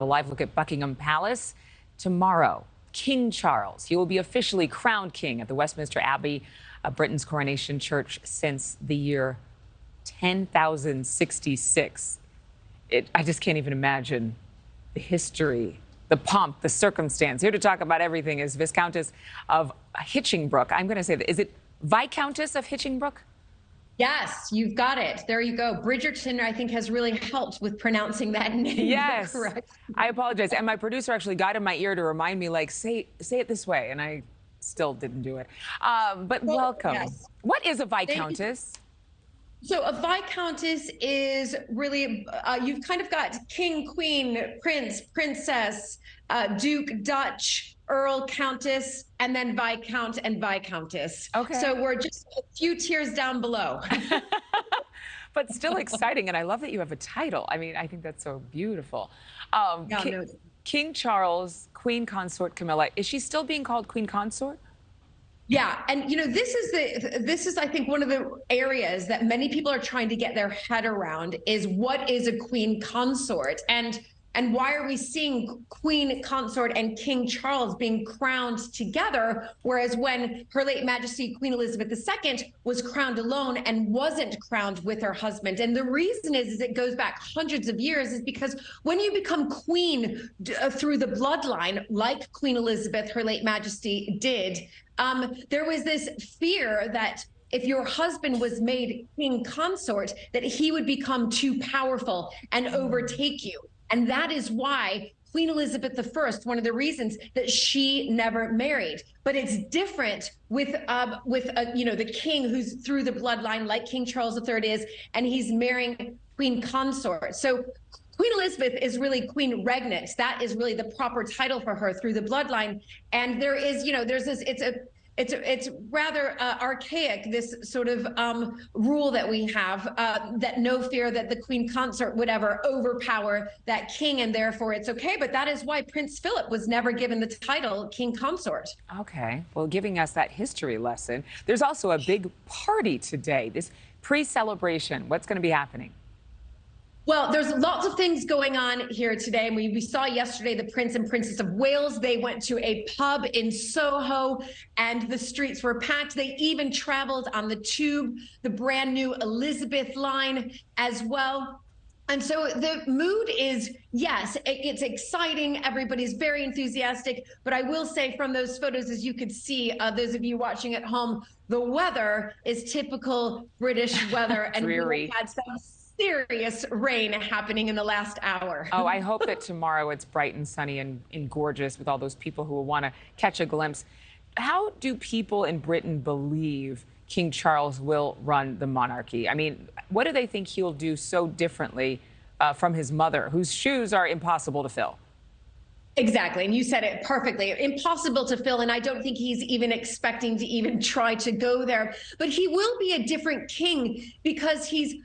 A live look at Buckingham Palace tomorrow. King Charles, he will be officially crowned king at the Westminster Abbey, Britain's coronation church since the year 10,066. I just can't even imagine the history, the pomp, the circumstance. Here to talk about everything is Viscountess of Hitchingbrook. I'm going to say that. Is it Viscountess of Hitchingbrook? Yes, you've got it. There you go. Bridgerton, I think, has really helped with pronouncing that name. Yes. Correct. I apologize. And my producer actually got in my ear to remind me, like, say it this way. And I still didn't do it. But well, welcome. Yes. What is a Viscountess? So a Viscountess is really, you've kind of got king, queen, prince, princess, duke, Dutch, Earl, Countess, and then Viscount and Viscountess. Okay. So we're just a few tiers down below. But still exciting. And I love that you have a title. I mean, I think that's so beautiful. King Charles, Queen Consort Camilla. Is she still being called Queen Consort? Yeah, and you know, this is I think one of the areas that many people are trying to get their head around is what is a queen consort, and why are we seeing Queen Consort and King Charles being crowned together, whereas when Her late Majesty Queen Elizabeth II was crowned alone and wasn't crowned with her husband. And the reason is it goes back hundreds of years, is because when you become queen through the bloodline, like Queen Elizabeth, Her late Majesty, did, there was this fear that if your husband was made king consort, that he would become too powerful and overtake you. And that is why Queen Elizabeth I, one of the reasons that she never married. But it's different with you know, the king who's through the bloodline, like King Charles III is, and he's marrying Queen Consort. So Queen Elizabeth is really Queen Regnant. That is really the proper title for her through the bloodline. And there is, you know, there's this, it's rather archaic, this sort of rule that we have, that no fear that the Queen Consort would ever overpower that king, and therefore it's okay. But that is why Prince Philip was never given the title King Consort. Okay, well, giving us that history lesson. There's also a big party today, this pre-celebration. What's going to be happening? Well, there's lots of things going on here today. We saw yesterday the Prince and Princess of Wales. They went to a pub in Soho and the streets were packed. They even traveled on the tube, the brand new Elizabeth line as well. And so the mood is, yes, it's exciting. Everybody's very enthusiastic. But I will say from those photos, as you could see, those of you watching at home, the weather is typical British weather. And we had some serious rain happening in the last hour. Oh, I hope that tomorrow it's bright and sunny and gorgeous with all those people who will want to catch a glimpse. How do people in Britain believe King Charles will run the monarchy? I mean, what do they think he'll do so differently from his mother, whose shoes are impossible to fill? Exactly. And you said it perfectly. Impossible to fill. And I don't think he's even expecting to even try to go there. But he will be a different king because he's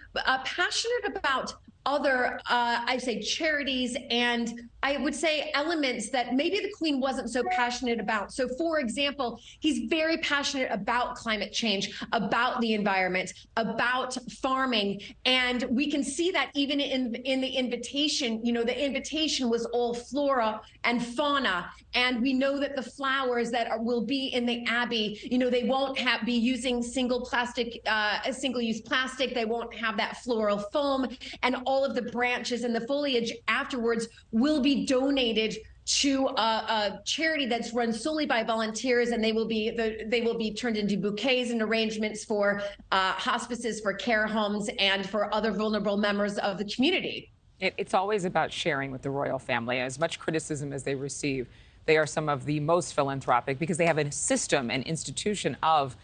passionate about other, I say, charities, and I would say elements that maybe the Queen wasn't so passionate about. So, for example, he's very passionate about climate change, about the environment, about farming. And we can see that even in the invitation. You know, the invitation was all flora and fauna. And we know that the flowers that will be in the Abbey, you know, they won't be using single-use plastic. They won't have that floral foam, and all of the branches and the foliage afterwards will be donated to a charity that's run solely by volunteers, and they will be turned into bouquets and arrangements for hospices, for care homes, and for other vulnerable members of the community. It's always about sharing with the royal family. As much criticism as they receive, they are some of the most philanthropic because they have a system and institution of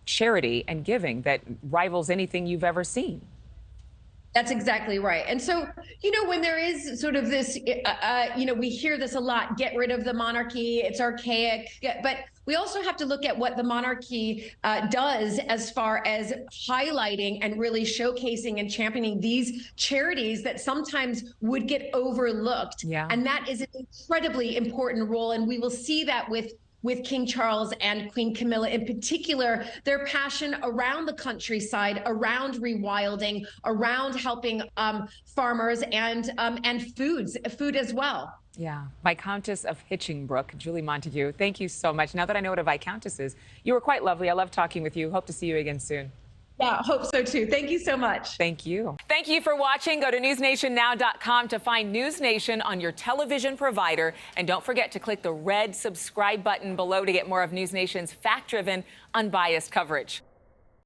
charity and giving that rivals anything you've ever seen. That's exactly right. And so, you know, when there is sort of this, you know, we hear this a lot, get rid of the monarchy, it's archaic, but we also have to look at what the monarchy does as far as highlighting and really showcasing and championing these charities that sometimes would get overlooked. Yeah. And that is an incredibly important role. And we will see that with King Charles and Queen Camilla in particular, their passion around the countryside, around rewilding, around helping farmers and food as well. Yeah, Viscountess of Hitchingbrook, Julie Montagu. Thank you so much. Now that I know what a Viscountess is, you were quite lovely. I love talking with you. Hope to see you again soon. Yeah, hope so too. Thank you so much. Thank you. Thank you for watching. Go to newsnationnow.com to find News Nation on your television provider. And don't forget to click the red subscribe button below to get more of News Nation's fact-driven, unbiased coverage.